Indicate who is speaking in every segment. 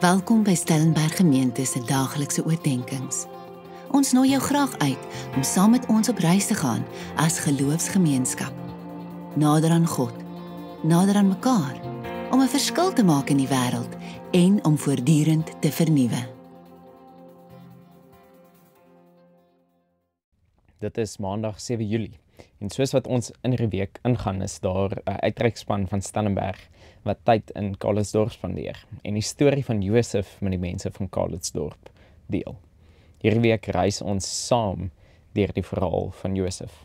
Speaker 1: Welkom by Stellenberg Gemeente se daaglikse oordeenkings. Ons nooi jou graag uit om saam met ons op reis te gaan as geloofsgemeenskap. Nader aan God, nader aan mekaar, om 'n verskil te maak in die wêreld en om voortdurend te vernuwe.
Speaker 2: Dit is Maandag 7 Julie. En soos wat ons in die week ingaan, is daar 'n uitreikspan van Stellenberg wat tyd in Calitzdorp spandeer en die storie van Josef met die mense van Calitzdorp deel. Hierdie week reis ons saam deur die verhaal van Josef.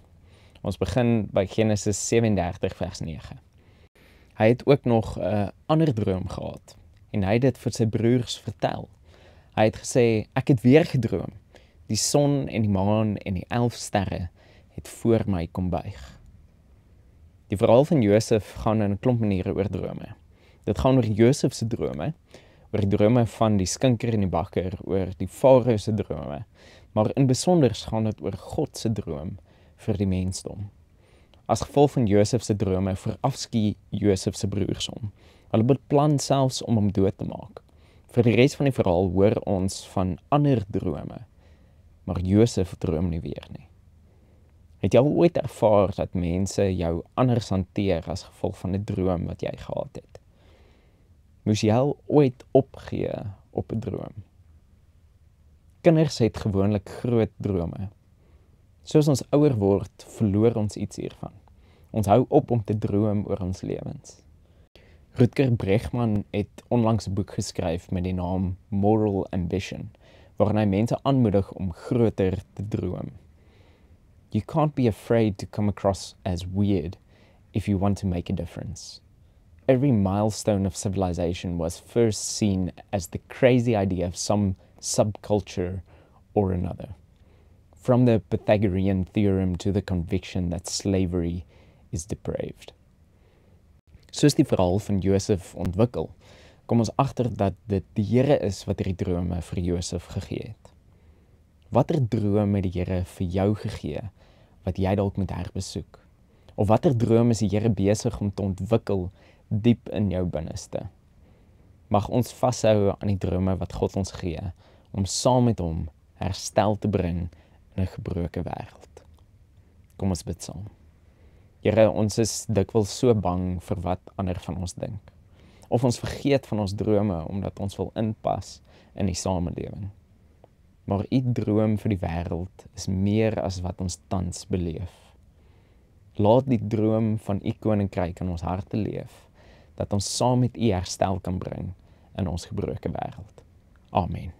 Speaker 2: Ons begin by Genesis 37 vers 9. Hy het ook nog 'n ander droom gehad en hy het dit vir sy broers vertel. Hy het gesê, ek het weer gedroom. Die son en die maan en die 11 sterre het voor my kom buig. Die verhaal van Josef gaan in 'n klomp maniere oor drome. Dit gaan oor Josef se drome, oor die drome van die skinker en die bakker, oor die farao se drome, maar in besonder gaan dit oor God se droom vir die mensdom. As gevolg van Josef se drome verafskiet Josef se broers hom. Hulle beplan selfs om hom dood te maak. Vir die res van die verhaal hoor ons van ander drome, maar Josef droom nie weer nie. Het jy al ooit ervaar dat mense jou anders hanteer as gevolg van 'n droom wat jy gehad het? Moes jy al ooit opgee op 'n droom? Kinders het gewoonlik groot drome. Soos ons ouer word, verloor ons iets hiervan. Ons hou op om te droom oor ons lewens. Rutger Bregman het onlangs 'n boek geskryf met die naam Moral Ambition, waarin hy mense aanmoedig om groter te droom. You can't be afraid to come across as weird if you want to make a difference. Every milestone of civilization was first seen as the crazy idea of some subculture or another. From the Pythagorean theorem to the conviction that slavery is depraved. Soos die verhaal van Josef ontwikkel, kom ons agter dat dit die Here is wat hierdie drome vir Josef gegee het. Watter droom het die Here vir jou gegee wat jy dalk moet herbesoek? Of watter droom is die Here besig om te ontwikkel diep in jou binneste? Mag ons vashou aan die drome wat God ons gee, om saam met hom herstel te bring in 'n gebroke wêreld. Kom ons bid saam. Here, ons is dikwels so bang vir wat ander van ons dink. Of ons vergeet van ons drome omdat ons wil inpas in die samelewing. Maar u droom vir die wêreld is meer as wat ons tans beleef. Laat die droom van u koninkryk in ons harte leef, dat ons saam met u herstel kan bring in ons gebroke wêreld. Amen.